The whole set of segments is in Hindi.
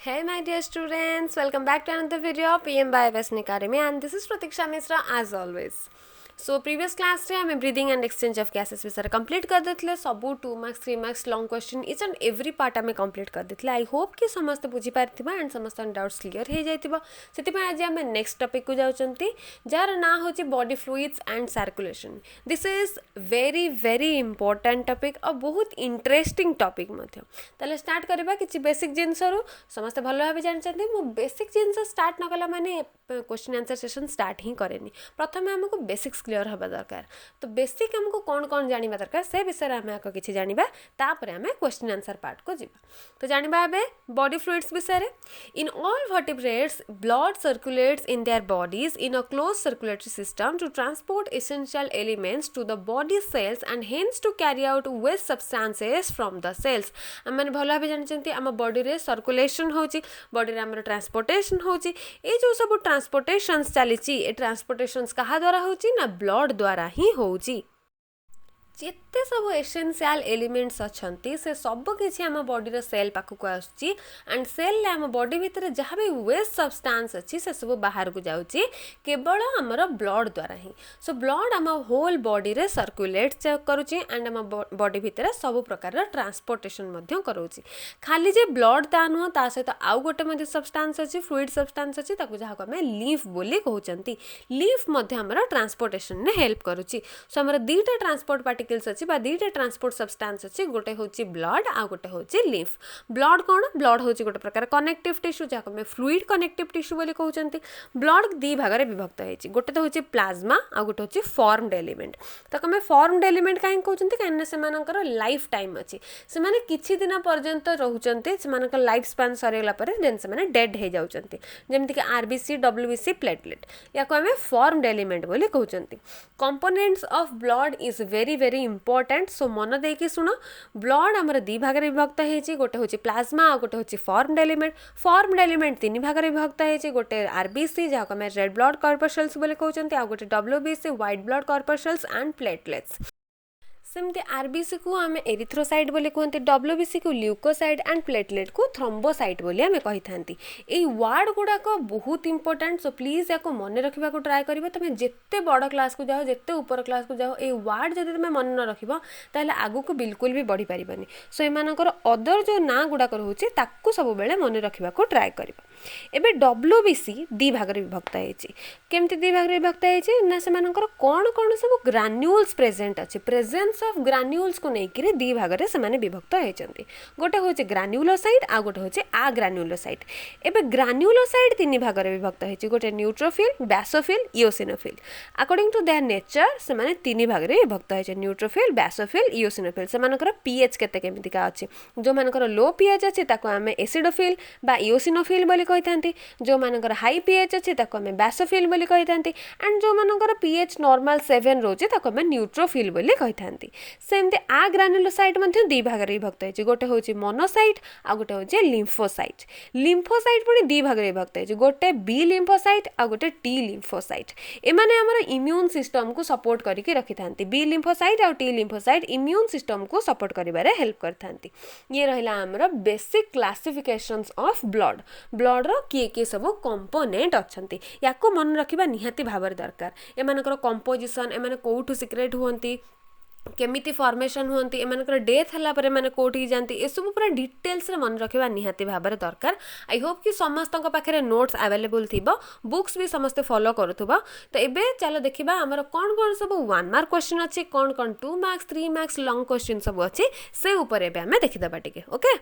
Hey my dear students, welcome back to another video of PM by Vesnik Academy and this is Pratiksha Misra as always. So previous class रे हमें breathing and exchange of gases विषय complete कर देते सबू 2 marks 3 marks long question each and every part हमें complete कर देते I hope कि समस्त बुझी पारिथिबा and समस्त doubts clear हे जाइथिबा सेति आज हमें next topic को जाउचंती जार ना होची body fluids and circulation. This is very important topic और बहुत interesting topic मध्य ताले स्टार्ट करबा किछि बेसिक जिंस रु समस्त भलो भाबे जानचंती मु बेसिक जिंस स्टार्ट न कला माने क्वेश्चन आंसर सेशन स्टार्ट ही करेनी प्रथमे हमको बेसिक्स क्लियर हबा दरकार तो बेसिक हमको कौन जानिबा दरकार से विषय हम आको किछि जानिबा तापर हमें क्वेश्चन आंसर पार्ट को जिबा तो जानिबा हबे बॉडी फ्लूइड्स विषय रे in all vertebrates blood circulates in their bodies in a close circulatory system to transport essential elements to the body cells and hence to carry out waste substances from the cells हम भलो भाबे जानचंती हम बॉडी रे सर्कुलेशन होची बॉडी रे हमर ट्रांसपोर्टेशन होची ए जो सब ट्रांसपोर्टेशंस चलीची ए ट्रांसपोर्टेशंस कहा द्वारा होची ना ब्लड द्वारा ही होची जिते सब एसेंशियल एलिमेंट्स अच्छी से सब किसी आम बॉडी सेल पाखक आसुच्ची एंड सेल आम बॉडी भितर जहाँ भी वेस्ट सब्सटेंस अच्छी से सब बाहर को जाऊँगी केवल आमर ब्लड द्वारा ही सो ब्लड आम होल बॉडी रे सर्कुलेट करुच्ची एंड आम बॉडी भितर सब प्रकार ट्रांसपोर्टेशन करोची खाली जे ब्लड ता नुह ता सहित आउ गोटे सब्सटेंस अच्छी फ्लूइड सब्सटेंस अच्छी जहाँ को आम लिम्फ बोली कहते लिम्फ आमर ट्रांसपोर्टेशन ने हेल्प करुच्ची सो आमर दीटा ट्रांसपोर्ट पार्टिकल्स अच्छी दीटा ट्रांसपोर्ट सब्सटेंस अच्छी गोटे हूँ ब्लड आ गोटे हूँ लिम्फ ब्लड कौन ब्लड हूँ गोटे प्रकार कनेक्टिव टिश्यू जहाँ आम फ्लूइड कनेक्टिव टिश्यू बोली कहते ब्लड दी भाग में विभक्त होती गोटे तो हूँ प्लाज्मा आ गोटे हूँ फॉर्म्ड एलिमेंट तो आम फॉर्म्ड एलिमेंट कहीं कहते कहीं से लाइफ टाइम अच्छी से किसी दिन पर्यंत रोचते से लाइफ स्पान सरीगला देन से डेड हो जाती जमीक आरबीसी डब्ल्यूबीसी प्लेटलेट या आम फॉर्म्ड एलिमेंट बोली कहते components of blood is very important so मन देकी शुण ब्लड आमर दी भाग में विभक्त होती गोटे हूँ प्लाज्मा आ गोटे हूँ फॉर्म्ड एलिमेंट 3 भाग में विभक्त होती गोटे आरबीसी जहाँ आम रेड ब्लड कॉर्पस्कल्स बोली कहते आ गोटे WBC white blood corpuscles and platelets सेमती आरबीसी को आम एरिथ्रोसाइट बोली कहते डब्ल्यूबीसी को ल्यूकोसाइट एंड प्लेटलेट को थ्रोम्बोसाइट बोली आम कही था वार्ड गुड़ाक बहुत इंपोर्टेंट सो प्लीज या मन रखा ट्राए कर तुम जिते बड़ क्लास को जाओ जिते ऊपर क्लास को जाओ ये वार्ड जब तुम मन न रख आगू को बिल्कुल भी बढ़ी पारबनी सो एमानकर अदर जो ना गुड़ाक रोचे सब मन रखा ट्राए कर एबे डब्ल्यूबीसी दी भाग में विभक्त होती केमती दी भाग में विभक्त होती ना से कौन कौन सब ग्रान्यूल्स प्रेजेंट अच्छे प्रेजेंस ऑफ ग्रान्यूल्स को लेकर दी भाग में से विभक्त होती गोटे हूँ ग्रान्यूलोसाइट आ गोटे हूँ आ ग्रान्यूलोसाइट एवं ग्रान्यूलोसाइट 3 भाग में विभक्त होती गोटे neutrophil basophil eosinophil according to their nature से 3 भाग में विभक्त होती न्यूट्रोफिल बेसोफिल इओसिनोफिल से पीएच केमिका अच्छे जो मानकर लो पीएच अच्छे आम एसिडोफिल बा इओसिनोफिल बोली कहते जो मानकर हाई पीएच अच्छे आम बेसोफिल बोली कहते एंड जो मानकर पीएच नॉर्मल 7 रोचे आम न्यूट्रोफिल बोली कहते सेमती आ ग्रान्युलोसाइट दी भाग में विभक्त होती गोटे हूँ मोनोसाइट आ गोटे हूँ लिम्फोसाइट पुणी 2 भाग में विभक्त होती गोटे बी लिम्फोसाइट आ गोटे टी लिम्फोसाइट एमाने हमर इम्यून सिस्टम को सपोर्ट करके रखी था बी लिम्फोसाइट आ टी लिम्फोसाइट इम्यून सिस्टम को सपोर्ट करिबारे हेल्प करथांती ये रहिला हमर बेसिक क्लासिफिकेशंस ऑफ ब्लड रो किए सब कंपोनेंट अच्छंती याको मन रखिबा निहाती भाबर दरकार एमानकर कंपोजिशन एमाने कोठु सीक्रेट हुंती केमिति फॉर्मेशन हुंती एमानकर डेथ हला पर माने कोठी जानती ए सब पूरा डिटेल्स रे मन रखिबा निहाती भाबर दरकार आई होप कि समस्तक पाखरे नोट्स अवेलेबल थिबो बुक्स भी समस्त फॉलो करूथबो तो एबे चलो देखिबा हमर कोन सब 1 मार्क क्वेश्चन अछि कोन 2 मार्क्स 3 मार्क्स लॉन्ग क्वेश्चन सब अछि से ऊपर एबे हमें देखिदबा टिके ओके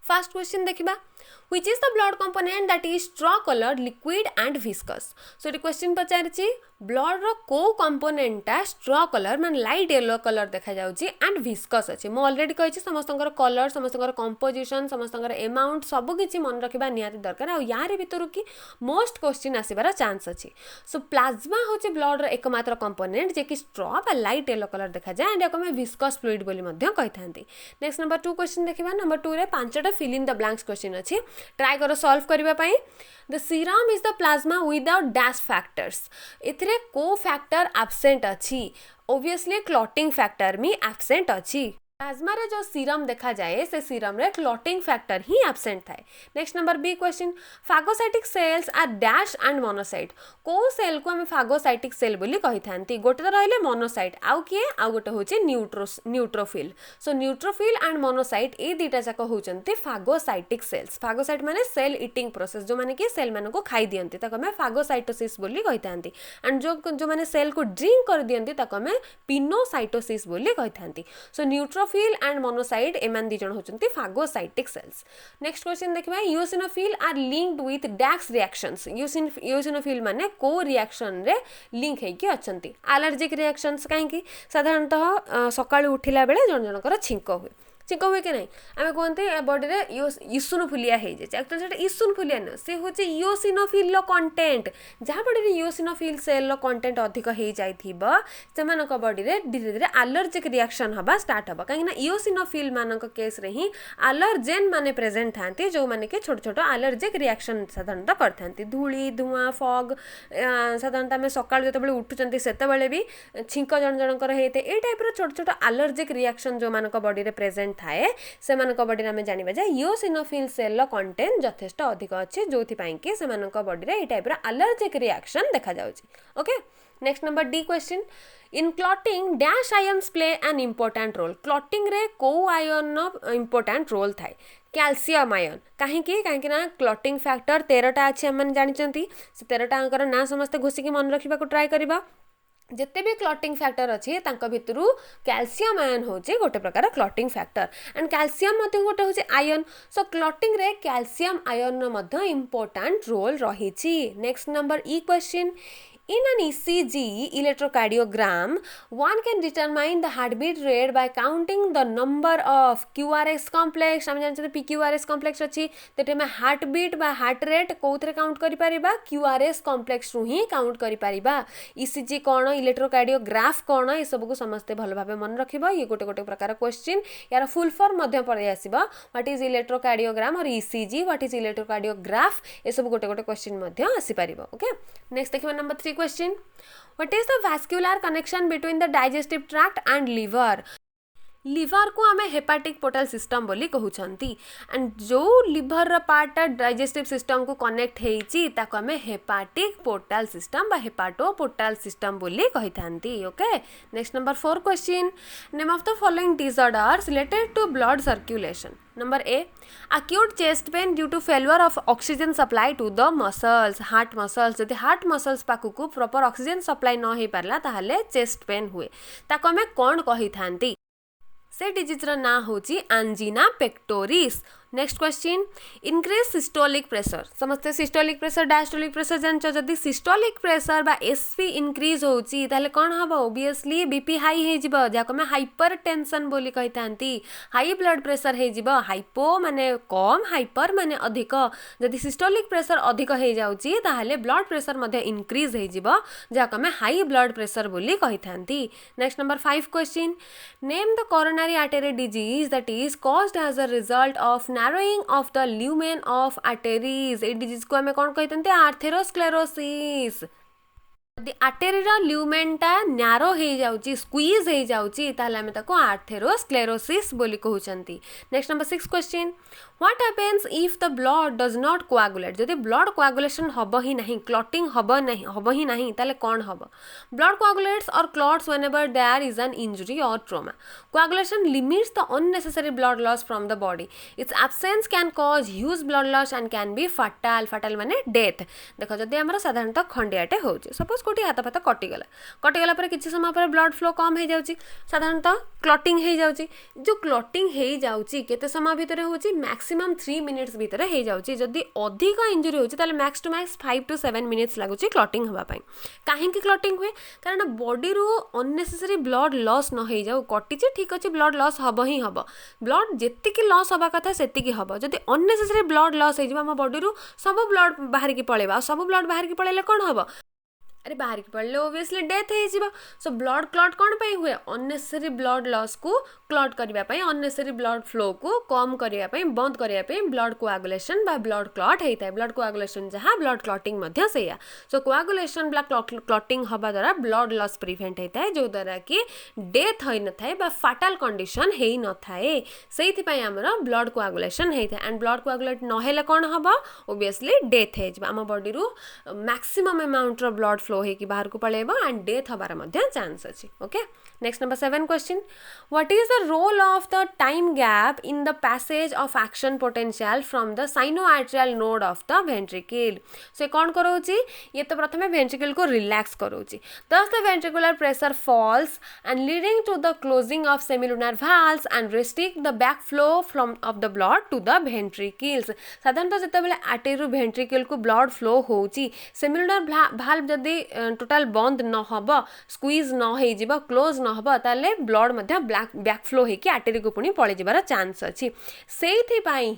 फर्स्ट क्वेश्चन देखिबा which is the blood component that is straw colored liquid and viscous so ये क्वेश्चन पचारछि ब्लड रो को कंपोनेंट स्ट्रॉ कलर माने लाइट येलो कलर देखा जाउछि एंड विस्कस अछि मो ऑलरेडी कहिछि समस्तंकर कलर समस्तंकर कंपोजिशन समस्तंकर अमाउंट सब किछि मन रखिबा निहाती दरकार आ यारे भितरु कि मोस्ट क्वेश्चन आसीबार चांस अछि सो प्लाज्मा होछि ब्लड रो एकमात्र कंपोनेंट जे कि स्ट्रॉ बा लाइट येलो कलर देखा जाय एंड याको विस्कस फ्लूइड बोली मध्ये कहिथांती नेक्स्ट नंबर 2 क्वेश्चन देखिबा नंबर 2 रे 5टा fill in the blanks question अछि ट्राई करो सॉल्व करबा पई the serum is the plasma without dash factors एथरे को फैक्टर एब्सेंट अछि ऑब्वियसली क्लॉटिंग फैक्टर मी एब्सेंट अछि प्लाज्मा रे जो सीरम देखा जाए से सीरम रे क्लॉटिंग फैक्टर ही एब्सेंट थाए। Next number B question, phagocytic cells are dash and monocyte. को सेल को आम फागोसाइटिक सेल बोली कही थांती, गोटे तो रहिले मोनोसाइट, आउ किए आउ गोटे होची neutrophil. So neutrophil and monocyte ए दुटा जाक होचंती फागोसाइटिक सेल्स। फागोसाइट माने सेल इटिंग प्रोसेस, जो माने कि सेल मानको खाई दियंती ताको हमें फागोसाइटोसिस बोली कही थांती। एंड जो माने सेल को ड्रिंक कर दियंती ताको हमें पिनोसाइटोसिस बोली कही थांती। सो न्यूट्रोफिल एंड मोनोसाइट एमान दिजण होचंती फागोसाइटिक सेल्स। नेक्स्ट क्वेश्चन देखिबा, यूसिनोफिल आर लिंक्ड विथ डैक्स रिएक्शंस। यूसिनोफिल माने को रिएक्शन रे लिंक हेकी अछंती। एलर्जिक रिएक्शंस काहेकि साधारणतः सकाळु उठिला बेले जण जनकर छिंक हुए, छिंक हुए कि नहीं आम कहते बॉडी रे इसुनोफिलिया हो जाए। एक्चुअली से इसुनोफिलिया नुह, सी हूँ इओसिनोफिल कंटेंट, जहाँ बॉडी रे इओसिनोफिल सेल कंटेंट अधिक हो जाए बॉडी रे धीरे धीरे एलर्जिक रिएक्शन हवा स्टार्ट हबा। कहीं इओसिनोफिल मानक केस रे ही एलर्जेन माने प्रेजेंट थांती, जो माने कि छोट छोट एलर्जिक रिएक्शन साधारणतः करथांती। धूली धुआं फॉग साधारणतः आम सकाळ जो उठुचंती सेतेबेले भी छिंक जण जनकर होते, ए टाइप रो छोट छोट एलर्जिक रिएक्शन जो मानक बॉडी रे प्रेजेंट थाए से मानक बॉडी रे आम जानिबा जे इओसिनोफिल सेल कंटेंट यथेष्ट अधिक अछि, जोथि पई कि से मानक बॉडी रे ए टाइप रो एलर्जिक रिएक्शन देखा जाउछि। Okay, next number D question, in clotting dash ions play an important role. Clotting रे को आयन इम्पोर्टेंट रोल थाए, कैल्शियम आयन। कहीं ना क्लॉटिंग फैक्टर 13टा अच्छे आम जानी, से 13टा ना समस्ते घोषिकी मन रखा ट्राए करवा। जिते भी क्लॉटिंग फैक्टर अच्छी भितरु कैल्शियम आयन होचे गोटे प्रकार क्लॉटिंग फैक्टर, एंड कैल्शियम गोटे होचे आयन। सो क्लॉटिंग रे कैल्शियम आयन इम्पोर्टेंट रोल रही। Next number E question, in an ECG electrocardiogram, one can determine the heartbeat rate by counting the number of QRS complex। हम जानते हैं PQRS complex अच्छी, तो हमें heartbeat बा heart rate कोउथरे काउंट करि परिबा, QRS complex रु ही काउंट करि परिबा। ECG कौन, इलेक्ट्रोकार्डियोग्राफ कौन, ये सब को समस्ते भल भाबे मन रखिबा। ये गोटे गोटे प्रकार क्वेश्चन, यार फुल फॉर्म मध्य पड़े आसीबा। व्हाट इज इलेक्ट्रोकार्डियोग्राम और ECG, व्हाट इज इलेक्ट्रोकार्डियोग्राफ, ये सब गोटे गोटे क्वेश्चन मध्य आसी परिबा। ओके, नेक्स्ट देखिबा number 3 question, what is the vascular connection between the digestive tract and liver। Liver को आम हेपाटिक पोर्टल सिस्टम बोली कहउछंती, एंड जो लिवर पार्ट डाइजेस्टिव सिस्टम को कनेक्ट हेची ताको आम हेपाटिक पोर्टल सिस्टम बा हेपाटो पोर्टल सिस्टम बोली कहि थांती। Okay, next number 4 question, name of the following disorders related to blood circulation. Number A, acute chest pain due to failure of oxygen supply to the muscles, heart muscles। जदि हार्ट मसल्स पाखु प्रॉपर ऑक्सीजन सप्लाई न हो पारला ताहले चेस्ट पेन हुए, ताको आम कौन कहि थांती, से डिजीज रा ना होची angina pectoris. Next question, increase systolic pressure. समस्ते सिस्टोलिक प्रेशर डायस्टोलिक प्रेशर जानछ, जदि सिस्टोलिक प्रेशर बा एसपी इनक्रीज होची ताहले कोन हबो, ओबियसली बीपी हाई हे जिवो, जाको में हाइपरटेंशन बोली कहि थांती। हाई ब्लड प्रेशर हे जिवो, हाइपो माने कम, हाइपर माने अधिक। जदि सिस्टोलिक प्रेशर अधिक हे जाउची ताहले ब्लड प्रेशर मध्ये इनक्रीज हे जिवो, जाको में हाई ब्लड प्रेशर बोली कहि थांती। Next number 5 question, name the coronary artery disease that is caused as a result of narrowing of the lumen of arteries। ए डिजीज को हमें कौन कहते हैं, आर्थेरोस्क्लेरोसिस। यदि आर्टेरी ल्यूमेनटा न्यारो हो जाउची, स्क्वीज हो जाउची, ताहले हमें ताको आर्थेरोस्क्लेरोसिस बोली कहउचंती। Next number 6 question, what happens if the blood does not coagulate. जदि ब्लड कोआगुलेशन हबो ही नहीं, क्लॉटिंग हबो ही नहीं, ताहले कौन हबो। ब्लड कोआगुलेट्स और clots whenever there is an injury और trauma. Coagulation limits the unnecessary blood loss from the body. Its absence can cause huge blood loss and can be fatal. Fatal माने डेथ। देखो जदि हमर साधारणतः खंडियाटे होउची, सपोज कोटी हाथ फाथ कटिगला पर किसी समय पर ब्लड फ्लो कम हो जाउची, साधारणतः क्लॉटिंग हो जाउची। जो क्लॉटिंग हो जाउची केते समय भितर होउची, मैक्सिमम 3 मिनिट्स भितर हो जाउची। जदि अधिक इंजुरी होउची ताले max to max 5 to 7 minutes लागुची क्लॉटिंग हवा पई। काहेकि क्लॉटिंग हुए, कारण बॉडी रू अननेसेसरी ब्लड लॉस न हो जाउ। कटिची ठीक अछि, ब्लड लॉस हबो ही हबो, ब्लड जेतिकी लॉस हवा कथा सेतिकी हबो। जदि अननेसेसरी ब्लड लॉस हो जिवो, हम बॉडी रू सब ब्लड बाहर की पळेबा, सब ब्लड बाहर की पळेले कोन हबो, अरे बाहर की पड़े ओबियसली डेथ हो। सो ब्लड क्लट कौन पे हुए अननेसेसरी ब्लड लॉस को क्लट करने अननेसेसरी ब्लड फ्लो को कम करने बंद करने ब्लड कोआगुलेशन बा ब्लड क्लट होता है। ब्लड कोआगुलेशन जहाँ ब्लड क्लटिंग से सो कोआगुलेशन ब्लड क्लटिंग हवा द्वारा ब्लड लॉस प्रिवेंट होता है जो द्वारा कि डेथ हो न थाए बा फाटाल कंडीशन हो न थाए से ब्लड कोआगुलेशन होता है। एंड ब्लड कोआगुलेट नहेले कौन हम ओबियसली डेथ हो आम बॉडी रू मैक्सिमम अमाउंट रो ब्लड फ्लो होगी बाहर को पड़ेब एंड डेथ हबार चांस अच्छी। Okay next number 7 question what is the role of the time gap in the passage of action potential from the sinoatrial node of the ventricle. से कौन करोची ये तो प्रथम वेंट्रिकल को रिलैक्स करोची thus the ventricular pressure falls and leading to the closing of semilunar valves and restrict the back flow from of the blood to the ventricles. साधारणतः जितेबाला आर्टेरी वेंट्रिकल को ब्लड फ्लो होची सेमिलुनार वाल्व जदि टोटाल बंद न हब स्क्वीज न हो क्लोज न हब ताले ब्लड मध्य बैक फ्लो होकि आर्टेरी को पुणी पलि जबार चांस अच्छी से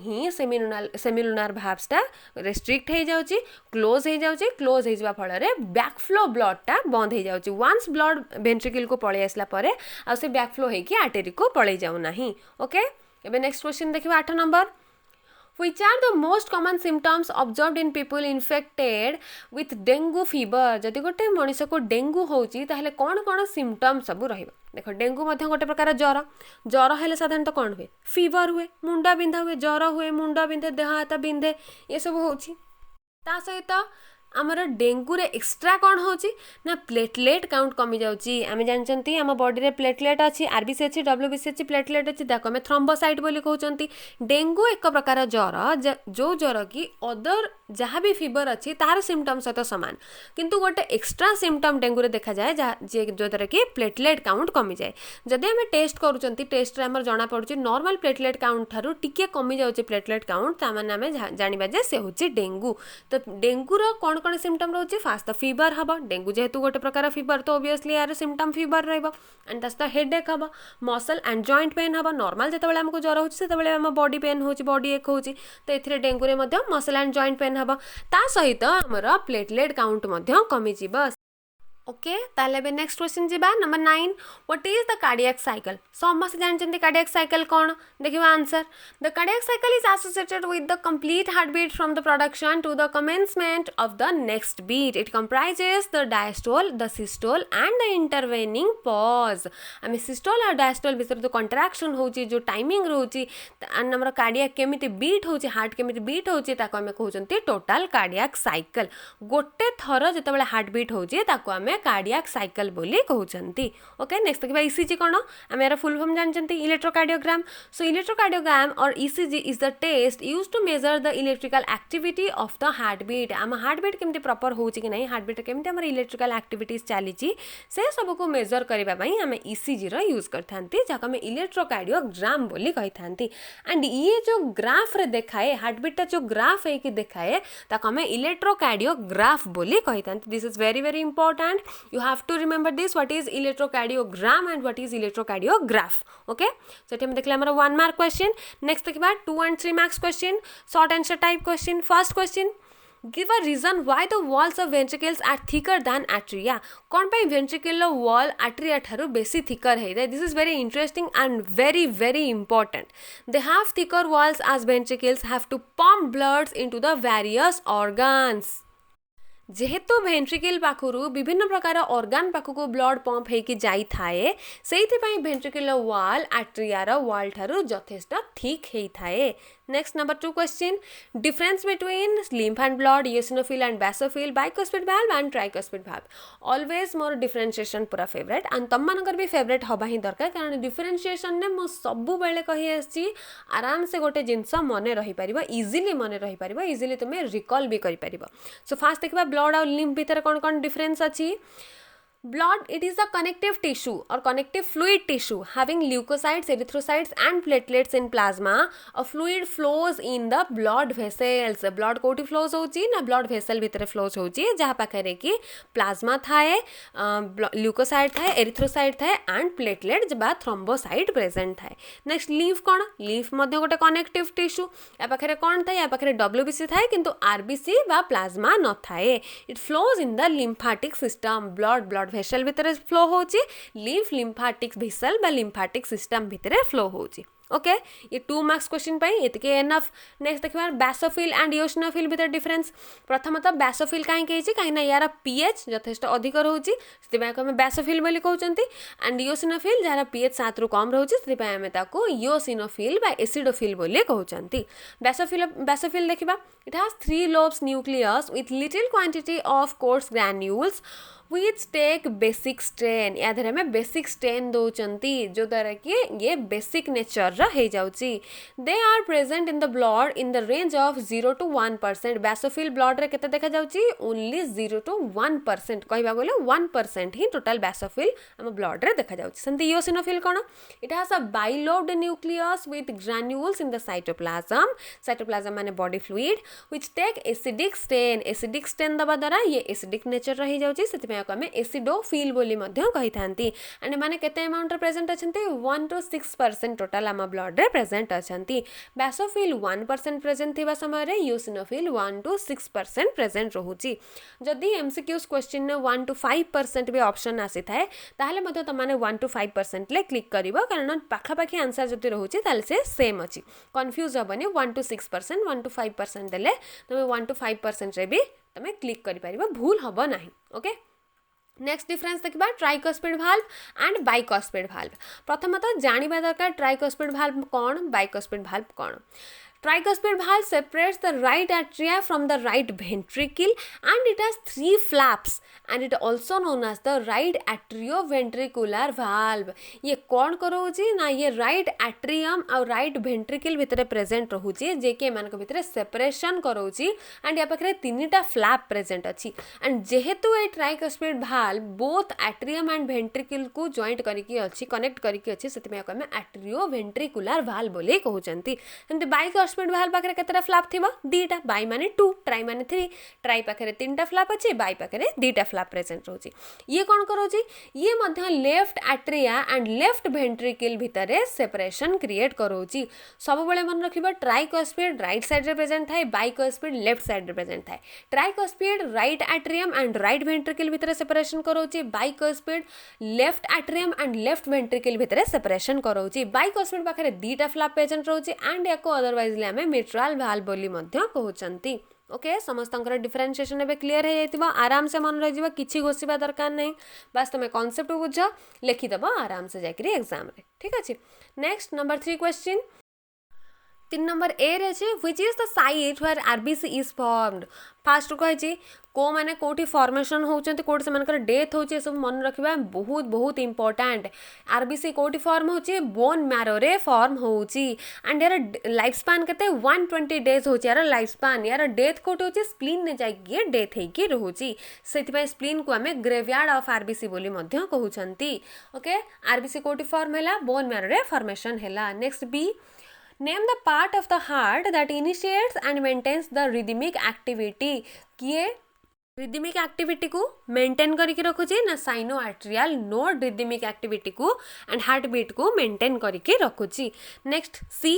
ही सेमिलुनार भाव्सटा रेस्ट्रिक्ट हो जाउची क्लोज हो जाउची क्लोज हो जावा फल बैक फ्लो ब्लडटा बंद हो जाउची वंस ब्लड वेंट्रिकल को पलि आसला परे आ से बैक फ्लो होकि आर्टेरी को पलि जाउ नाही। ओके एबे नेक्स्ट क्वेश्चन देखिबा 8 number Which are the most common symptoms observed in people infected with dengue fever? जदि गोटे मनीष को डेंगू होची ताहले कौन कौन सिम्पटम्स सब रहिबा देखो डेंगू मध्य गोटे प्रकार ज्वर ज्वर हेले साधारणतः कौन हुए फीवर हुए मुंडा बिंधा हुए ज्वर हुए मुंडा बिंधे देह हाथ बिंधे ये सब होची ता सहित आमर डेंगू रे एक्स्ट्रा कौन होची ना प्लेटलेट काउंट कमी जाउची आमे जानचंती आम बॉडी रे प्लेटलेट अच्छी आरबीसी अच्छी डब्ल्यूबीसी अच्छी प्लेटलेट अच्छी ताको आमे थ्रोम्बोसाइट बोली कहउचंती। डेंगू एक प्रकार ज्वर जो ज्वर की अदर जहाँ भी फीवर अच्छी तार सिम्पटम सहित सामान किंतु गोटे एक्स्ट्रा सिम्पटम डेंगू रे देखा जाए जो द्वारा कि प्लेटलेट काउंट कमी जाए जदि आमे टेस्ट करूचंती टेस्ट रे हमर जाना पड़ुची नॉर्मल प्लेटलेट काउंट थारु टिके कमी जाउची प्लेटलेट काउंट ता माने आमे जानिबा जे से होची डेंगू। तो डेंगू रो कौन सिम्पटम रोचे फास्ट तो फीवर हम डेंगू जेहेतु गोटे प्रकार फीवर तो ओबियसली यार सिम्पटम फीवर रहिबो एंड तास तो हेडेक हम मसल एंड जॉइंट पेन हम नॉर्मल जितेबाला हमको ज्वर होची सेतेबाला हम बॉडी पेन होची बॉडी एक होची तो एथिरे डेंगू रे मध्य मसल एंड जॉइंट पेन हम ता सहित हमर प्लेटलेट काउंट मध्य कमी जिवो। ओके ताले नेक्स्ट क्वेश्चन जीबा number 9 what is the cardiac cycle समस्त जानते कार्डियक साइकिल कौन देखिए answer the cardiac cycle is associated with the complete heart beat from the production to the commencement of the next beat it comprises the diastole the systole and the intervening pause आम सिस्टोल और डायस्टोल भीतर जो कंट्राक्शन होची जो टाइमिंग रोची एंड हमर कार्डियक केमिति बीट होची हार्ट केमिति बीट होची ताको आमे कहउचंती टोटल कार्डियक साइकिल गोटे थर जेतेबेले हार्ट बीट होची ताको आमे कार्डियक साइकिल बोली कहउचंती। ओके नेक्स्ट देखिबा ईसीजी कोन आमे यार फुल फॉर्म जानचंती इलेक्ट्रोकार्डियोग्राम। सो इलेक्ट्रोकार्डियोग्राम और ECG is the test used to measure the electrical activity of the heart beat आम हार्ट बीट केमती प्रॉपर होची कि नहीं हार्ट बीट केमती हमर इलेक्ट्रिकल एक्टिविटीज चलीची से सब को मेजर करबा पई आमे ईसीजी रो यूज करथांती जाको आमे इलेक्ट्रोकार्डियोग्राम बोली कहिथांती एंड ये जो ग्राफ रे देखाए हार्ट बीट जो ग्राफ है कि देखाए ताको आमे इलेक्ट्रोकार्डियोग्राफ बोली कहिथांती। This is very very important you have to remember this what is electrocardiogram and what is electrocardiograph. Okay so एठी हम देखले हमर 1 मार्क क्वेश्चन नेक्स्ट देखबा 2 and 3 marks question short answer type question. First question give a reason why the walls of ventricles are thicker than atria कौन पे ventricular wall atria ठारू बेसी thicker है this is very interesting and very very important they have thicker walls as ventricles have to pump bloods into the various organs जेहेतु वेंट्रिकल पाखरु विभिन्न प्रकार ऑर्गन पाखको ब्लड पंप होकि जाई थाए सेइथिपई वेंट्रिकुलर वॉल आर्टेरिया वॉल ठारू जथेष्ट थिक हेई थाए। Next number 2 question difference between lymph and blood eosinophil and basophil bicuspid valve and tricuspid valve always more differentiation पूरा फेवरेट एंड तम मानकर भी फेवरेट हबा ही दरकार कारण डिफरेंशिएशन ने मो सब बेले कहि आछि आराम से गोटे जिंस मने रही परिबो इजीली मने रही परिबो इजीली तुमे रिकॉल भी करि परिबो। सो फास्ट देखबा ब्लड और लिम्फ भीतर कौन कौन डिफरेंस अछि Blood, it is a connective tissue or connective fluid tissue having leukocytes, erythrocytes and platelets in plasma. A fluid flows in the blood vessels. Blood कोटी flows होची ना blood vessel भितर flows होची जहाँ पाखरे कि plasma थाए, leukocyte थाए, erythrocyte थाए and platelet बा thrombocyte present थाए. Next leaf कौन? Leaf मध्य गोटे connective tissue. या पाखरे कौन थाए? या पाखरे WBC थाए किंतु RBC बा plasma न थाए. It flows in the lymphatic system. Blood vessel भितर फ्लो होची, lymph lymphatic vessel बा lymphatic system भितर फ्लो होची. ओके ये 2 मार्क्स क्वेश्चन पाई एतके एनफ. नेक्स्ट देखिबा बेसोफिल एंड इओसिनोफिल भितर डिफरेंस. प्रथमत बेसोफिल काहे केछि काहे ना यार पीएच यथेष्ट अधिक रहउची सेतिबा को हम बेसोफिल बोली कहउचंती. एंड इओसिनोफिल जहार पीएच 7 रु कम रहउची सेतिबा हम ताको इओसिनोफिल बा एसिडोफिल बोली कहउचंती. बेसोफिल देखिबा it has 3 lobes nucleus with little quantity of coarse granules which take basic strain. या धरे में basic strain दौचंती जो द्वारा कि ये basic nature रा है जाउची. They are present in the blood in the range of 0 to 1%. Basophil blood रे केते देखा जाउची only 0 to 1%. कहबा बोले 1% ही total basophil हम blood रे देखा जाउची. संति eosinophil cone? It has a bilobed nucleus with granules in the cytoplasm. Cytoplasm माने body fluid which take acidic strain. Acidic strain दबा द्वारा ये acidic nature रही जाउची सेति को आम एसिडोफिल बोली मध्य कही थांती. एंड माने केते अमाउंट रे प्रेजेंट अछंती 1 to 6% टोटल आम ब्लड रे प्रेजेंट अछंती. बेसोफिल 1% प्रेजेंट थिबा समय रे इओसिनोफिल 1 to 6% प्रेजेंट रहूची. जदि एमसीक्यूज क्वेश्चन ने 1 to 5% भी ऑप्शन आसी थाए ताहले मध्य तमाने 1 to 5% ले क्लिक करिवो कारण पाखा पाखी आंसर जति रहूची ताले से सेम अछि. कंफ्यूज हबनी 1 to 6% 1 to 5% देले तमे 1 to 5% रे भी तमे क्लिक करि परिबो भूल हबो नाही. ओके नेक्स्ट डिफरेंस देखिबा ट्राइकोस्पिड भाल्व एंड बाइकोस्पिड भाल्व. प्रथमत जानिबा दरकार ट्राइकोस्पिड valve cone बाइकोस्पिड valve cone. Tricuspid valve separates the right atria from the right ventricle and it has 3 flaps and it also known as the right atrioventricular valve. ये कौन करोची ना ये right atrium और right ventricle भितरे present रहुची जे के मान को भितरे separation करोची and या पाखरे 3टा flap present अछि. and जेहेतु ए tricuspid valve both atrium and ventricle को joint करिकी अछि connect करिकी अछि सेतिमे को हम atrioventricular valve बोले कहउचंती. एमते बाइकोस्पिड भाल्व पाखरे केतेटा फ्लैप थिबा दीटा बाई माने 2 ट्राई माने 3 ट्राई पाखरे 3टा फ्लैप अछि बाई पाखरे 2टा फ्लैप प्रेजेंट रहउची. ये कोन करोची ये मध्य left atria and left ventricle भितरे सेपरेशन क्रिएट करोची. सब बेले मन रखिबा ट्राइकोस्पिड राइट साइड रे प्रेजेंट थाए बाइकोस्पिड लेफ्ट साइड रे प्रेजेंट थाए. Tricuspid right atrium and right ventricle भितरे सेपरेशन करोची. Bicuspid left atrium and left ventricle भितरे सेपरेशन करोची. बाइकोस्पिड पाखरे 2टा फ्लैप प्रेजेंट रहउची एंड याको अदरवाइज आमे मिट्राल भाल्व बोली मध्य कहउचंती. ओके समस्तंकर डिफरेंशिएशन एबे क्लियर हे जाइतिबा आराम से मन रहि जिबा किछि घोषिबा दरकार नै बस तमे कांसेप्ट बुझ लिखि दबा आराम से जाकरी एग्जाम रे. ठीक अछि. नेक्स्ट नंबर 3 क्वेश्चन 3 नंबर ए रे छै which is the site where RBC is formed. First कहै छी को माने कोठी फॉर्मेशन होउचंती कोठी से मानकर डेथ होउची सब मन रखिबा बहुत बहुत इंपोर्टेंट. आरबीसी कोठी फॉर्म होउची बोन मैरो रे फॉर्म होउची एंड यार लाइफ स्पैन केते 120 डेज होउची. यार लाइफ स्पैन यार डेथ कोठी होउची स्प्लीन ने जाई डेथ हे की रहउची सेति पय स्प्लीन को हमें ग्रेवयार्ड ऑफ आरबीसी बोली मध्य कहउचंती. ओके आरबीसी कोठी फॉर्म हैला बोन मैरो रे फॉर्मेशन हैला. नेक्स्ट बी Name the part of the heart that initiates and maintains the rhythmic activity. किए rhythmic activity को maintain करके रखुची ना साइनोआर्ट्रियल नोड rhythmic activity को and heartbeat को maintain करके रखुची. Next C.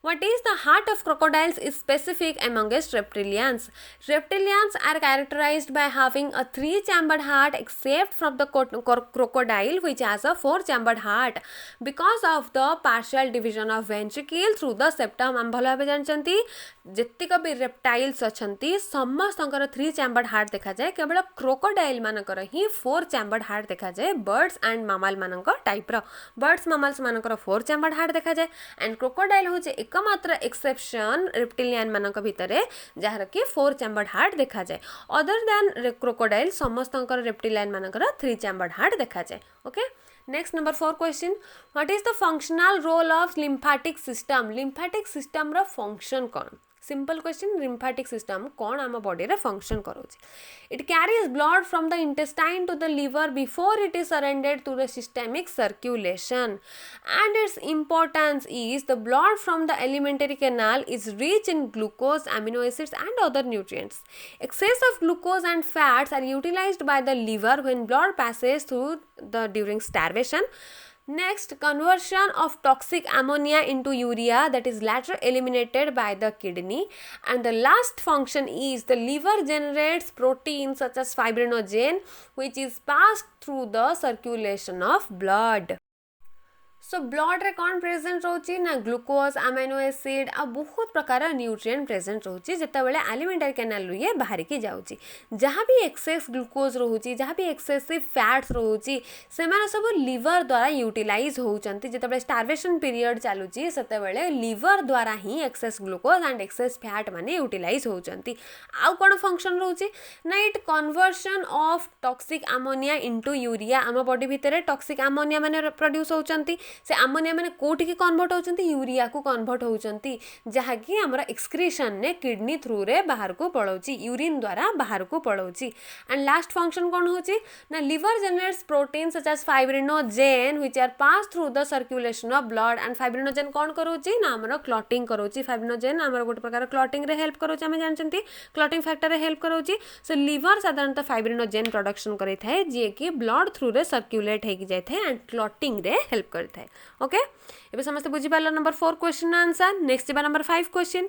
What is the heart of crocodiles is specific amongst reptilians. Reptilians are characterized by having a 3-chambered heart except from the crocodile which has a 4-chambered heart because of the partial division of ventricle through the septum. हम भलो भाबे जानचंती जेतिक भी reptiles अछंती समस्तंकर 3-chambered heart देखा जाए केवल crocodile मानकर ही 4-chambered heart देखा जाए. birds and mammal मानकर टाइप रो birds mammals मानकर 4-chambered heart देखा जाए and crocodile होचे एकमात्र एक्सेप्शन रेप्टिलियन मानक भितरे जहार कि 4-chambered हार्ट देखा जाए. अदर देन क्रोकोडाइल समस्तंकर रेप्टिलियन मानकर 3-chambered हार्ट देखा जाए. Okay next number 4 question what is the functional role of lymphatic system. Lymphatic system रो फंक्शन कोन सिंपल क्वेश्चन lymphatic system कौन आम बॉडी रे फंक्शन करोची it carries blood from the intestine to the liver before it is surrendered to the systemic circulation and its importance is the blood from the alimentary canal is rich in glucose amino acids and other nutrients excess of glucose and fats are utilized by the liver when blood passes through the during starvation. Next, conversion of toxic ammonia into urea that is later eliminated by the kidney. And the last function is the liver generates proteins such as fibrinogen which is passed through the circulation of blood. So blood रे कौन प्रेजेंट रोची ना ग्लूकोज अमाइनो एसिड आ बहुत प्रकार न्यूट्रिएंट प्रेजेंट रोची जेतेबेले एलिमेंटरी कैनाल रु ये बाहर की जाउची जहाँ भी एक्सेस ग्लूकोज रोची जहाँ भी एक्सेसिव फैट्स रोची से माने सब लिवर द्वारा यूटिलाइज होउचंती जेतेबेले स्टार्वेशन पीरियड चालुची सेतेबेले लिवर द्वारा ही excess glucose and excess fat माने यूटिलाइज होउचंती आउ कोन फंक्शन रोची ना it conversion of toxic ammonia into urea आम बॉडी भितरे टॉक्सिक अमोनिया माने प्रोड्यूस होउचंती से आमोनिया मैंने कोठी की कन्वर्ट होचंती यूरिया को कन्वर्ट होचंती जहा कि हमरा एक्सक्रीशन ने किडनी थ्रू रे बाहर को पळौची यूरिन द्वारा बाहर को पळौची एंड लास्ट फंक्शन कोन होची ना liver generates protein such as fibrinogen which are pass through the circulation of blood and fibrinogen कोन करोची ना हमरा क्लॉटिंग करोची फाइब्रिनोजेन हमरा गोटे प्रकार क्लॉटिंग रे हेल्प करोची हम जानचंती क्लॉटिंग फैक्टर रे हेल्प करोची सो लिवर साधारणतः फाइब्रिनोजेन प्रोडक्शन करै थाए जे कि ब्लड थ्रू रे सर्कुलेट हे कि जाय थाए एंड क्लॉटिंग रे हेल्प करै थाए ओके एबे समस्त बुझी पारला नंबर 4 क्वेश्चन आंसर नेक्स्ट बा number 5 question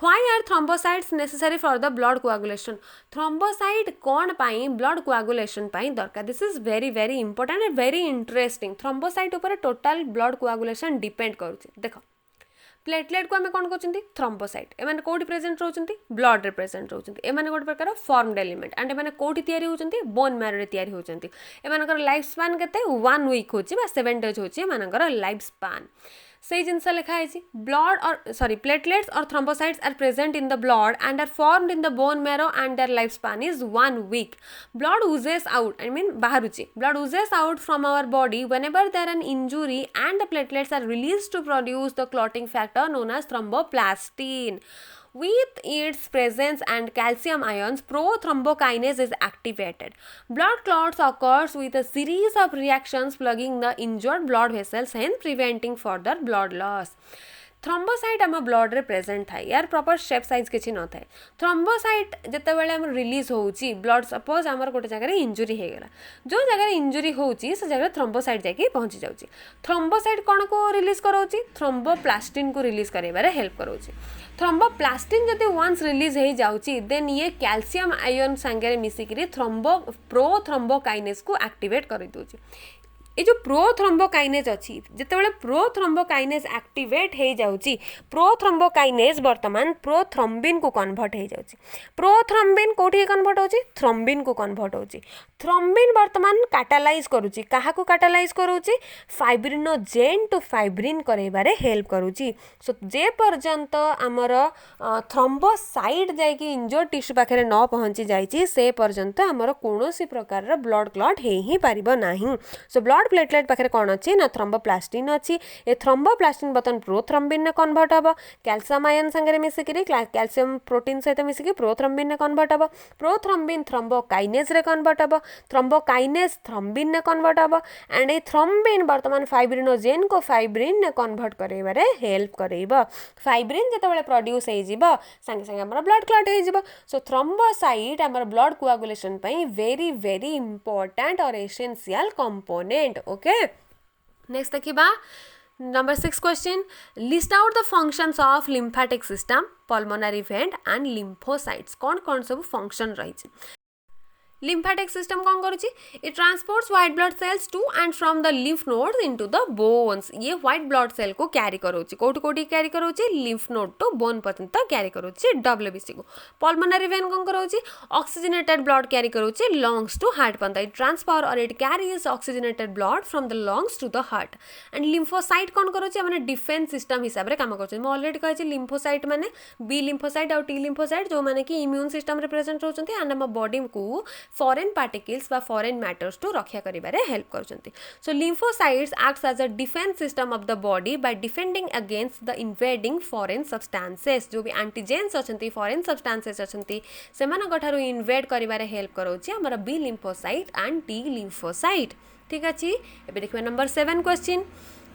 Why are thrombocytes necessary for the blood coagulation? Thrombocyte कौन पाई blood coagulation पाई दरकार this is very important and very interesting thrombocyte ऊपर total blood coagulation depend करूची देखो प्लेटलेट को आम कौन कहते थ्रोम्बोसाइट एम कौटी प्रेजेंट रोचंती ब्लड रे प्रेजेंट रोचंती एम गोटे प्रकार फॉर्मड एलिमेंट एंड एम कौटी तैयारी होचंती बोन मैरो रे तैयारी होचंती एमानकर लाइफ स्पान केते 1 वीक होची बा 7 डेज होची एमानकर लाइफ स्पान से जिनस लिखाई ब्लड और सॉरी प्लेटलेट्स और thrombocytes are present in the blood and are formed in the bone marrow and their life span is 1 week blood oozes out I mean बाहरुची blood oozes out from our body whenever there an injury and the platelets are released to produce the clotting factor known as thromboplastin. With its presence and calcium ions, prothrombokinase is activated. Blood clots occurs with a series of reactions plugging the injured blood vessels and preventing further blood loss. Thrombocyte आम ब्लड रे प्रेजेंट थाए यार प्रॉपर शेप साइज किसी न थाए थ्रोम्बोसाइट जितेबाला आम रिलीज होउची ब्लड सपोज आमर गोटे जगह इंजुरी हो गला जो जगह इंजुरी होउची से जगह थ्रोम्बोसाइट जाके पहुंची जाउची थ्रोम्बोसाइट कौन को रिलीज करोची थ्रोम्बोप्लास्टिन को रिलीज करबारे हेल्प करोची थ्रोम्बोप्लास्टिन जदि वंस रिलीज हो जाउची देन ये कैल्शियम आयन संगे मिसिकरी प्रोथ्रोम्बोकाइनेज को एक्टिवेट कर दोची ये जो प्रोथ्रोम्बोकाइनेज अच्छी जितेबाला प्रोथ्रोम्बोकाइनेज एक्टिवेट हो जाउची प्रोथ्रोम्बोकाइनेज वर्तमान प्रोथ्रोम्बिन को कन्वर्ट हो जाउची प्रोथ्रोम्बिन कोठी कन्वर्ट होची थ्रोम्बिन को कन्वर्ट होची थ्रोम्बिन वर्तमान काटालाइज करूची काहा को काटालाइज करूची फाइब्रिनोजेन टू फाइब्रिन करैबारे हेल्प करूची सो जे पर्यंत आमर थ्रोम्बोसाइट जाइकी इंजर्ड टिश्यू पाखरे न पहुंची जाइची से पर्यंत आमर कोनोसी प्रकार ब्लड क्लॉट हे ही पारिबो नाही सो ब्लड प्लेटलेट पाखे कौन अच्छी ना थ्रोम्बोप्लास्टिन अच्छी ये थ्रोम्बोप्लास्टिन बर्तमान प्रोथ्रोम्बिन ने कन्वर्ट हम कैल्शियम आयन संगे मिसिकी कैल्शियम प्रोटीन सहित मिसिकी प्रोथ्रोम्बिन ने कन्वर्ट हम प्रोथ्रोम्बिन थ्रोम्बोकाइनेज रे कन्वर्ट हम थ्रोम्बोकाइनेज थ्रोम्बिन ने कन्वर्ट हम एंड ये थ्रोम्बिन बर्तमान फाइब्रिनोजेन को फाइब्रिन ने कन्वर्ट कराइबारे हेल्प करेइबो फाइब्रिन जेतेबेले प्रोड्यूस होइजिबो संगे संगे हमर ब्लड क्लॉट होइजिबो सो थ्रोम्बोसाइट हमर ब्लड कोआगुलेशन पई वेरी इंपोर्टेंट और एसेंशियल कंपोनेंट okay next देखिबा number 6 question list out the functions of lymphatic system pulmonary vein and lymphocytes कौन सब function रही lymphatic system कौन करुची it transports white blood cells to and from the lymph nodes into the bones ये white blood cell को carry करोची कोठी carry करोची lymph node to bone पर्यंत carry करोची WBC को pulmonary vein कौन करोची oxygenated blood carry करोची lungs to heart पर्यंत it transfer or it carries oxygenated blood from the lungs to the heart and lymphocyte कौन करोची माने defense system हिसाब रे काम करछ म ऑलरेडी कहछि lymphocyte माने B lymphocyte और T lymphocyte जो माने कि immune system रे प्रेजेंट होचंती and हम बॉडी को फॉरेन पार्टिकल्स बा फॉरेन मैटर्स टू रक्षा करिबारे हेल्प करछंती so lymphocytes acts as a defence system of the body by defending against the invading foreign substances जो भी एंटीजेन्स अछंती फॉरेन सब्सटेंसेस अछंती सेमानक ठारू इन्वेड करिबारे हेल्प करोछि हमर B lymphocyte and T lymphocyte ठीक अछि एबे देखबे number 7 question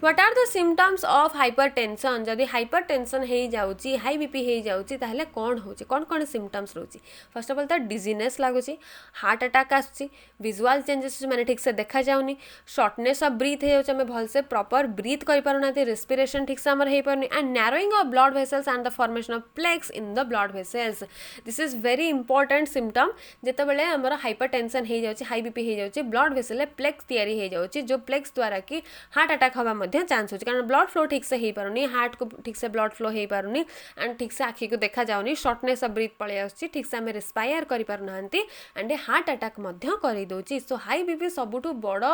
what are the symptoms of hypertension जदि हाइपरटेंशन हो जाउची हाई बीपी हो जाउची ताहले कोन होची कोन सिम्पटम्स रोची फर्स्ट ऑफ ऑल त डिजीनेस लागुची हार्ट अटैक आसुची विजुअल चेंजेस माने ठीक से देखा जाउनी शॉर्टनेस ऑफ ब्रीथ हो जाउची हमें भल से प्रॉपर ब्रीथ करि पारुना रेस्पिरेशन ठीक से हमर हे पारुनी and narrowing of blood vessels and the formation of plaques in the blood vessels this is very important symptom जेते बेले हमर हाइपरटेंशन हो जाउची हाई बीपी हो जाउची ब्लड वेसल प्लेक्स तैयारी हो जाउची जो प्लेक्स द्वारा कि हार्ट अटैक हवा चांस होची कारण ब्लड फ्लो ठीक से हो पारुनी हार्ट को ठीक से ब्लड फ्लो हो पारुनी एंड ठीक से आखि को देखा जाउनी शॉर्टनेस ऑफ ब्रीथ पळे आछी ठीक से हमें रेस्पायर करि पारुनांती एंड हार्ट अटैक मध्य करि दोची सो हाई बीपी सबुठु बड़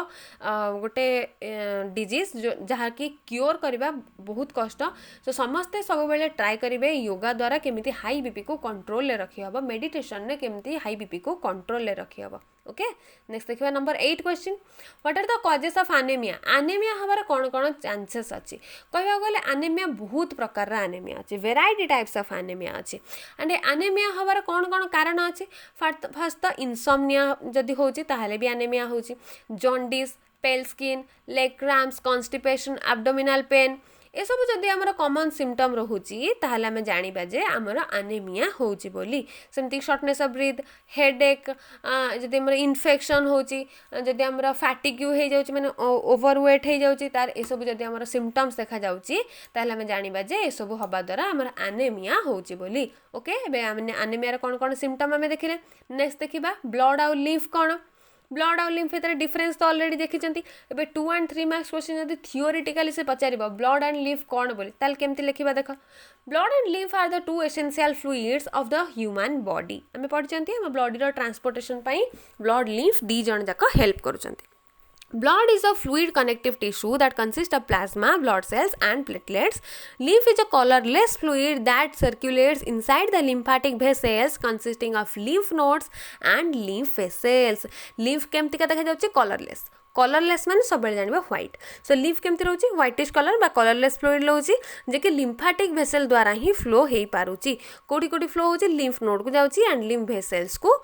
गोटे डिजीज जहाँ कि क्योर करबा बहुत कष्ट सो समस्ते सब बेले ट्राई करिवे योगा द्वारा केमिति हाई बीपी को कंट्रोल ले रखि हबो मेडिटेशन ने केमिति हाई बीपी को कंट्रोल ले रखि हबो ओके नेक्स्ट देखिबा number 8 question what are the causes of anaemia anaemia हबार कोन कोन चांसेस अच्छी कहवा गले एनीमिया बहुत प्रकार एनीमिया अच्छी वेराइटी टाइप्स ऑफ एनीमिया अच्छी एंड एनीमिया हबार कौन कौन कारण अच्छी फर्स्ट तो इनसोम्निया जदि होची ताहले भी एनीमिया होची जॉन्डिस पेल skin leg cramps constipation abdominal pain ये सब जदि आमर कॉमन सिम्पटम रोची ताहले आमे जानिबा जे आमर एनीमिया होची बोली सेमती शॉर्टनेस ऑफ ब्रीथ हेडेक जदि आमर इन्फेक्शन होची जदि आमर फैटिग्यू हो जाउची माने ओवरवेट हो जाउची तार ए सब जदि आमर सिम्पटम्स देखा जाउची ताहले आमे जानिबा जे ए सब हबा द्वारा आमर एनीमिया होची बोली ओके एबे आमे एनीमिया कोन कोन सिम्पटम आमे देखिले नेक्स्ट देखिबा ब्लड आउ लिम्फ कोन ब्लड और लिम्फ भितर डिफरेंस तो ऑलरेडी देखिछंती एबे 2 and 3 मार्क्स क्वेश्चन जदि थियोरेटिकली से पचारिबा ब्लड एंड लिम्फ कोन बोली ताल केमति लिखिबा देखो blood and lymph are the two essential fluids of the human body हमें पढ़िछंती हम बॉडी रो ट्रांसपोर्टेशन पई ब्लड लिम्फ दी जण जाक हेल्प करूछंती Blood is a fluid connective tissue that consists of plasma, blood cells and platelets. Lymph is a colorless fluid that circulates inside the lymphatic vessels consisting of lymph nodes and lymph vessels. Lymph केमती का देखा जाउची कलरलेस कलरलेस माने सब जानिबा व्हाइट सो लिम्फ केमती रहउची व्हाइटिश कलर बा कलरलेस फ्लूइड रहउची जे कि लिम्फाटिक वेसल द्वारा ही फ्लो हेई पारुची कोडी कोडी फ्लो होची लिम्फ नोड को जाउची एंड लिम्फ वेसल्स को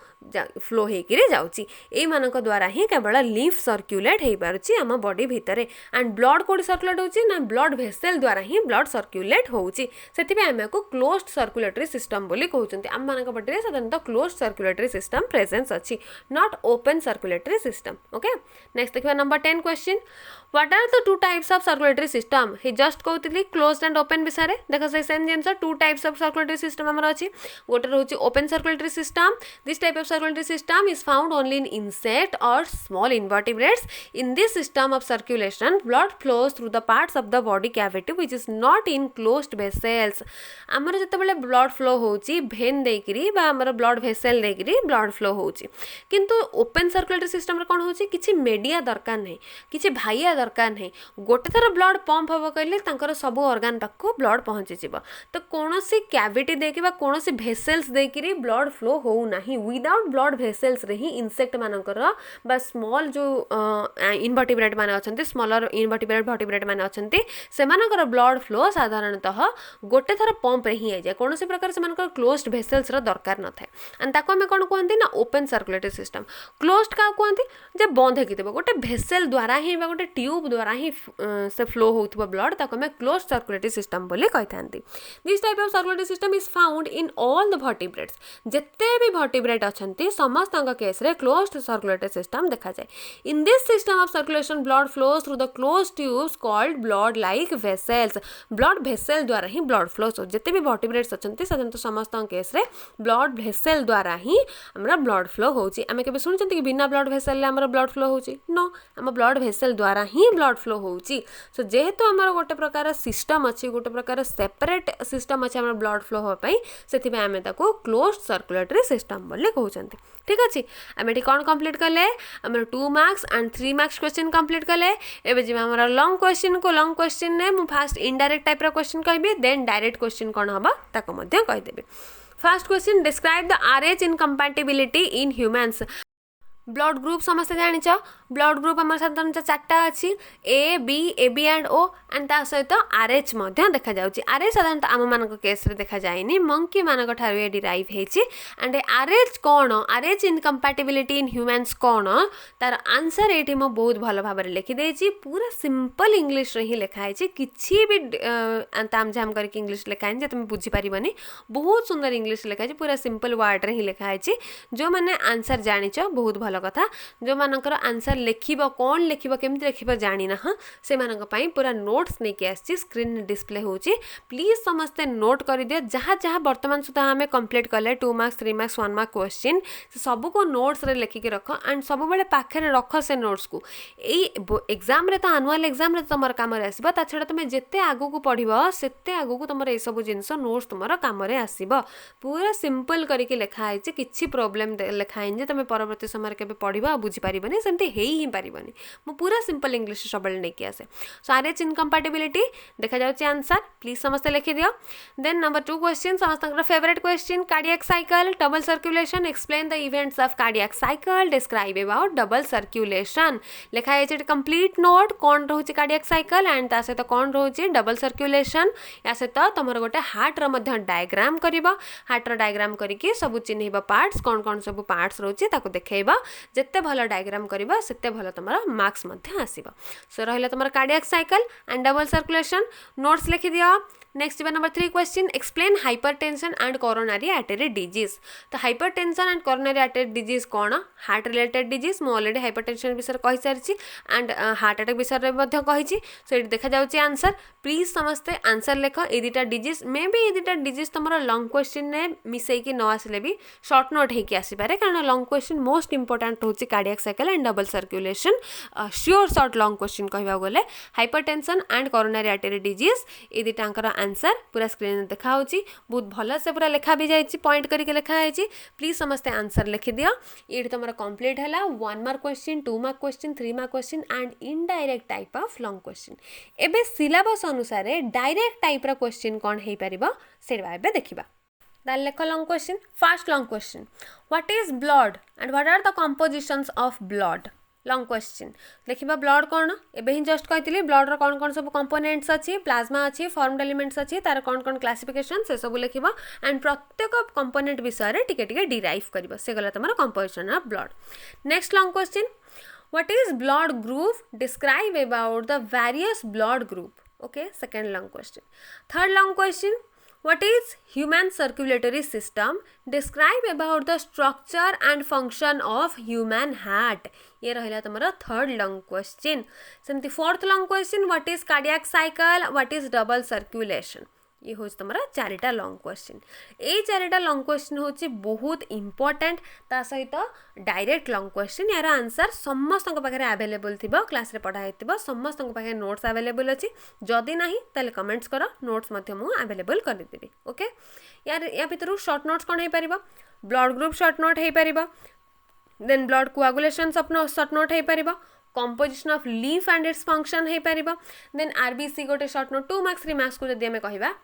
फ्लो हेकिरे जाउची ए मानक द्वारा ही केवल लिम्फ सर्कुलेट हेई पारुची हम बॉडी भितरे एंड ब्लड कोडी सर्कुलेट होची ना ब्लड वेसल द्वारा ही ब्लड सर्कुलेट होची सेति पे हम को क्लोज्ड सर्कुलेटरी सिस्टम बोली कहउचंती हम मानक बॉडी रे साधारणतः क्लोज्ड सर्कुलेटरी सिस्टम प्रेजेंस अछि not open circulatory system okay next देखिबा number 10 question what are the two types of circulatory system हे जस्ट कहउतली क्लोज्ड एंड ओपन विषय देखो से सेम जेंस two types of circulatory system हमर अछि गोटे रहउची open circulatory system this type of circulatory system is found only in insect or small invertebrates. In this system of circulation, blood flows through the parts of the body cavity which is not in closed vessels. आमर जतबेले blood flow होची vein देकरी बा आमर blood vessel देकरी blood flow होची किंतु open circulatory system रे कोन होची किछि मीडिया दरकार नै किछि भाइया दरकार नै गोटे थर ब्लड पंप हबो कहले तांकर सब ऑर्गन तक को ब्लड पहुंची जिवो तो कोनोसी कैविटी देकी बा कोनोसी भेसल्स देकरी ब्लड फ्लो हो नाही विदाउट ब्लड भेसल्स रे ही इंसेक्ट मानकर बा स्मॉल जो इनवर्टिब्रेट माने अछंती स्मॉलर इनवर्टिब्रेट वर्टिब्रेट माने अछंती से मानकर ब्लड फ्लो साधारणतः गोटे थर पंप रे ही जाय कोनोसी प्रकार से मानकर क्लोज्ड भेसल्स रो दरकार न थाए एंड ताको हम कोन कहंती ना ओपन सर्कुलेटरी सिस्टम क्लोज्ड का कहंती जे बंद हेकि देबो गोटे भेसल द्वारा ही बा गोटे ट्यूब द्वारा ही से फ्लो होउथबो ब्लड ताको हम क्लोज्ड सर्कुलेटरी सिस्टम बोली कहथांती this type of circulatory system is found in all the vertebrates जत्ते भी वर्टिब्रेट अछंती समस्त केस रे क्लोज्ड सर्कुलेटरी सिस्टम देखा जाए in this system of circulation blood flows through the closed tubes called blood like vessels blood vessel द्वारा ही ब्लड फ्लोज हो जते भी वर्टिब्रेट्स अछंती साधारणतः समस्त केस रे ब्लड भेसल द्वारा ही हमरा ब्लड फ्लो होची आमे केबे सुनचंती कि बिना ब्लड भेसल ले हमरा ब्लड फ्लो होची नो हम ब्लड भेसल द्वारा ही ब्लड फ्लो होची सो जेहेतु हमरा गोटे प्रकार सिस्टम अछि गोटे प्रकार सेपरेट सिस्टम अछि हमरा ब्लड फ्लो हो पई सेति में आमे ताको क्लोज्ड सर्कुलेटरी सिस्टम बोले कहउचंती ठीक अछि आमे टी कोन कंप्लीट करले हमर 2 marks and 3 marks question complete करले एबे जे हमरा लॉन्ग क्वेश्चन ने मु फर्स्ट इनडायरेक्ट टाइप रो क्वेश्चन कहबी देन डायरेक्ट क्वेश्चन कोन हबा ताको मध्ये कहि देबे first question describe the RH incompatibility in humans blood group समस्त जानिच ब्लड ग्रुप आम साधारण चार्टा अच्छी A B and O and ता सहित RH देखा जाउची RH साधारणतः आम मान केस रे देखा जाएनी मंकी मान ठारू ये डिराइव होती एंड RH कौन RH इनकम्पैटिबिलिटी इन ह्यूमन्स कौन तार आंसर ये बहुत भल भाव में लिखिदे पूरा सिंपल इंग्लिश रे ही लिखाई किसी भी ताम झाम करके इंग्लिश लिखाई तुम बुझीपारनी बहुत सुंदर इंग्लिश लिखाई पूरा सिंपल वर्ड रे ही लिखाई जो मैंने आंसर जानिच बहुत भल कथा जो मानकर आंसर लिखिब कौन लिखिब केमती लिखिब जानी ना से मानक पई पूरा नोट्स नहीं आसी स्क्रीन डिस्प्ले होची प्लीज समस्ते नोट कर दियो जहाँ जहाँ वर्तमान सुधा आम कंप्लीट कले 2 मार्क्स 3 मार्क्स 1 मार्क क्वेश्चन सब को नोट्स रे लिखिक रख एंड सब बेले पाखे रख से नोट्स को एग्जाम रे तो आनुआल एग्जाम रे तुम काम आसब ता छड़ा तुम जिते आगू को पढ़व सेते आगू को तुम सब जिनस नोट्स तुम काम आसब पूरा सिंपल करके लिखाई किसी प्रोब्लेम लिखाई जे तुम परवर्ती समय के पढ़ा बुझीपारे सेमती ही पारबनी मु पूरा सिंपल इंग्लिश सब नहीं आसे सो RH इनकम्पैटिबिलिटी देखा जाउची आंसर प्लीज समस्ते लिखि दियो देन नंबर 2 क्वेश्चन समस्त favourite question cardiac cycle double circulation explain the events of cardiac cycle describe about double circulation लिखा है कंप्लीट नोट कौन रोचे कार्डियक साइकिल एंड ता सहित कौन रोचे डबल सर्कुलेशन या सहित तुम गोटे हार्ट डायग्राम कर हार्ट डायग्राम करके सब चिन्हब पार्ट्स कौन कौन सब पार्ट्स रोचे देखा जिते भल डायग्राम करबा सेते भल तुम मार्क्स आसीबा सो रहिला तुम cardiac cycle and double circulation notes लिखि दियो next number 3 question explain hypertension and coronary artery disease तो hypertension and coronary artery disease कौन हार्ट रिलेटेड डिजीज मु ऑलरेडी हाइपरटेंशन विषय कहि सारी एंड हार्ट अटैक विषय कही सो ये देखा जाउची आंसर प्लीज समस्ते आंसर लिख ए दुटा डिजीज मे भी ए दुटा डिजीज तुम लंग क्वेश्चन ने मिसेकी न आसिले भी शॉर्ट नोट होगी आसीपे कारण लंग क्वेश्चन मोस्ट इंपोर्टेंट होची cardiac cycle and double circulation sure short long question कहवा गले hypertension and coronary artery disease ए दुटांकर आंसर पूरा स्क्रीन देखा बहुत भल से पूरा लिखा भी जाइए पॉइंट करके लिखा है प्लीज समस्ते आंसर लिखि दियो ये तुम कंप्लीट है 1 mark question 2 mark question 3 mark question and indirect type of long question एबे सिलेबस अनुसार डायरेक्ट टाइप रा क्वेश्चन कौन हो पारिबो सेबा एबे देखिबा दैट लेख long question first long question what is blood and what are the compositions of blood long question देखिबा ब्लड कौन एबे ही जस्ट कहती ब्लड कौन कौन सब कंपोनेंट्स अच्छी प्लाज्मा अच्छी फॉर्म्ड एलिमेंट्स अच्छी तार कौन कौन क्लासिफिकेशन से सब लिखिबा एंड प्रत्येक कंपोनेंट विषय रे टिके टिके डिराइव करबा से गला तमरा composition of blood next long question what is blood group describe about the various blood group okay second long question third long question what is human circulatory system describe about the structure and function of human heart ये रहिला तुम्हारा थर्ड लॉन्ग क्वेश्चन सेमती fourth long question what is cardiac cycle what is double circulation ये हूँ तुम चारिटा लॉन्ग क्वेश्चन ये चारिटा लॉन्ग क्वेश्चन हूँ बहुत इंपोर्टेंट ता सहित डायरेक्ट लॉन्ग क्वेश्चन यार आंसर समस्त पाखे अवेलेबल थी क्लास रे पढ़ाई समस्त पाखे नोट्स अवेलेबल अच्छी जदि ना ताले कमेंट्स कर नोट्स अवेलेबल करदेवी ओके यार या भितर शॉर्ट नोट्स कौन हो पार ब्लड ग्रुप शॉर्ट नोट हो पार then blood coagulation short note हो पार composition of leaf and its function हो पार देन RBC गोटे शॉर्ट नोट 2 मार्क्स 3 मार्क्स को जब आम कहवा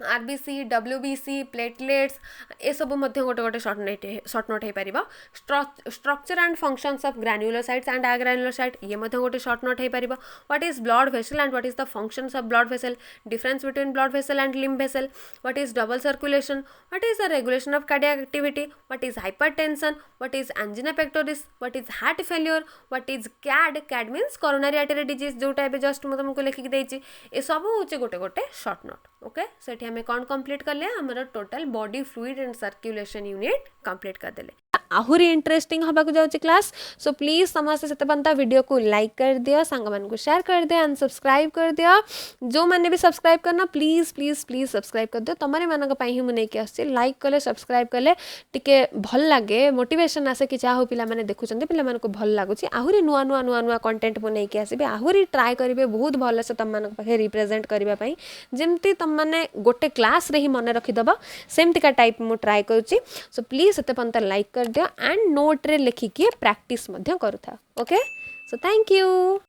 RBC WBC प्लेटलेट्स ये सब गोटे गोटे शॉर्ट नोट हो पार structure and functions of granulocytes and agranulocyte ये गोटे शॉर्ट नोट हो पार what is blood vessel and what is the functions of blood vessel difference between blood vessel and lymph vessel what is double circulation what is the regulation of cardiac activity what is hypertension what is angina pectoris what is heart failure what is CAD means coronary artery disease जोटा ए जस्ट मुझे तुमको लिखिक देती ये सब हूँ गोटे गोटे शॉर्ट नोट ओके सेठी हमें कौन कंप्लीट कर लिया हमारा total body fluid and circulation unit complete कर देले आहुरी इंटरेस्टिंग हवा को जाऊँ क्लास सो प्लीज समस्त से बनता वीडियो को लाइक कर दिया सांग मान को शेयर कर दिया एंड सब्सक्राइब कर दिया जो मैंने भी सब्सक्राइब करना प्लीज प्लीज प्लीज सब्सक्राइब कर दियो तुम मानी ही मुझे आसी लाइक कले सब्सक्राइब कले टिके भल लगे मोटिवेशन आसे कि चाह पिला माने देखुचंते पिला मानको भल लागुची आहुरी नुआ नुआ नुआ नुआ कंटेंट मु नहीं आसबे आहुरी ट्राई करिवे बहुत भल से तुम मानक पाखे रिप्रेजेंट करबा पई जेमती तुम माने गोटे क्लास रे ही मन रखी दबा सेमती का टाइप मु ट्राई करूची सो प्लीज सेते पंता लाइक कर दियो एंड नोट रे लिखिकी प्रैक्टिस मध्य करूथा ओके सो थैंक यू।